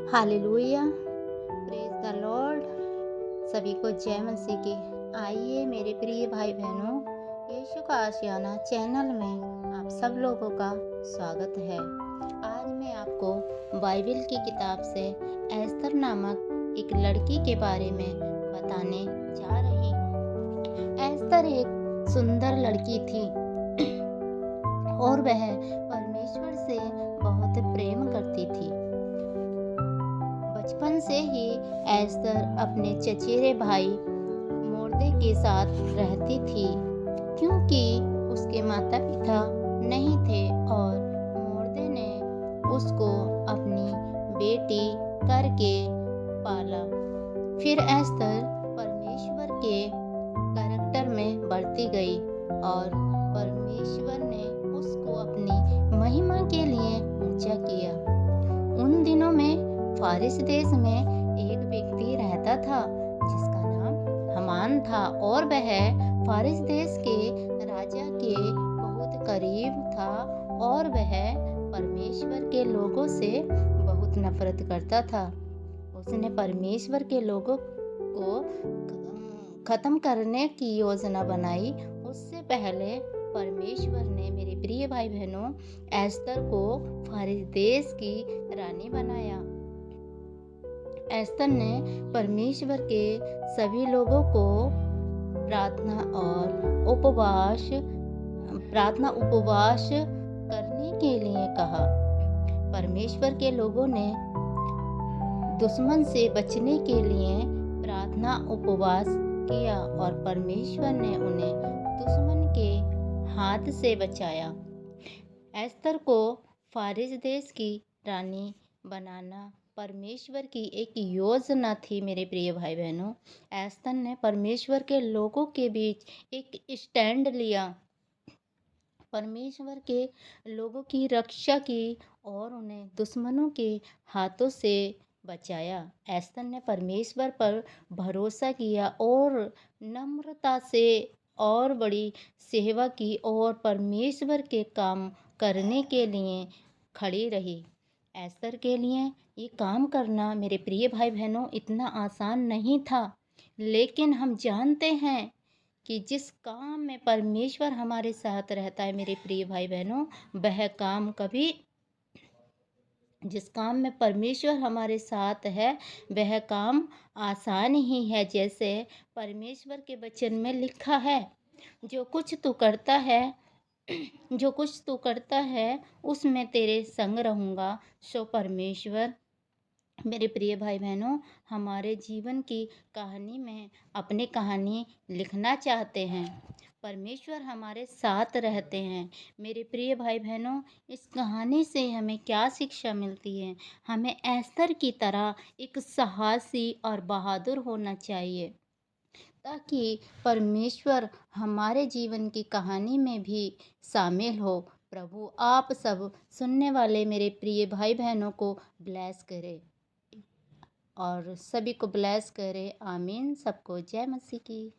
Hallelujah, praise the Lord. सभी को जय मसीह की। आइए मेरे प्रिय भाई बहनों, यीशु का आशियाना चैनल में आप सब लोगों का स्वागत है। आज मैं आपको बाइबल की किताब से एस्तर नामक एक लड़की के बारे में बताने जा रही हूँ। एस्तर एक सुंदर लड़की थी और वह परमेश्वर से बहुत प्रेम करती थी। बचपन से ही एस्तर अपने चचेरे भाई मोर्दे के साथ रहती थी, क्योंकि उसके माता पिता नहीं थे और मोर्दे ने उसको अपनी बेटी करके पाला। फिर एस्तर परमेश्वर के करैक्टर में बढ़ती गई और परमेश्वर ने उसको अपनी महिमा के लिए ऊंचा किया। उन दिनों में फारिस देश में एक व्यक्ति रहता था जिसका नाम हामान था और वह फारिस देश के राजा के बहुत करीब था और वह परमेश्वर के लोगों से बहुत नफरत करता था। उसने परमेश्वर के लोगों को खत्म करने की योजना बनाई। उससे पहले परमेश्वर ने, मेरे प्रिय भाई बहनों, एस्तर को फारिस देश की रानी बनाया। एस्तर ने परमेश्वर के सभी लोगों को प्रार्थना उपवास करने के लिए कहा। परमेश्वर के लोगों ने दुश्मन से बचने के लिए प्रार्थना उपवास किया और परमेश्वर ने उन्हें दुश्मन के हाथ से बचाया। एस्तर को फारिस देश की रानी बनाना परमेश्वर की एक योजना थी। मेरे प्रिय भाई बहनों, एस्तर ने परमेश्वर के लोगों के बीच एक स्टैंड लिया, परमेश्वर के लोगों की रक्षा की और उन्हें दुश्मनों के हाथों से बचाया। एस्तर ने परमेश्वर पर भरोसा किया और नम्रता से और बड़ी सेवा की और परमेश्वर के काम करने के लिए खड़ी रही। एस्तर के लिए ये काम करना, मेरे प्रिय भाई बहनों, इतना आसान नहीं था, लेकिन हम जानते हैं कि जिस काम में परमेश्वर हमारे साथ रहता है, मेरे प्रिय भाई बहनों, जिस काम में परमेश्वर हमारे साथ है वह काम आसान ही है। जैसे परमेश्वर के वचन में लिखा है, जो कुछ तू करता है उसमें तेरे संग रहूँगा। सो परमेश्वर, मेरे प्रिय भाई बहनों, हमारे जीवन की कहानी में अपनी कहानी लिखना चाहते हैं। परमेश्वर हमारे साथ रहते हैं। मेरे प्रिय भाई बहनों, इस कहानी से हमें क्या शिक्षा मिलती है? हमें एस्तर की तरह एक साहसी और बहादुर होना चाहिए, ताकि परमेश्वर हमारे जीवन की कहानी में भी शामिल हो। प्रभु आप सब सुनने वाले मेरे प्रिय भाई बहनों को ब्लेस करे और सभी को ब्लेस करे। आमीन। सबको जय मसीह की।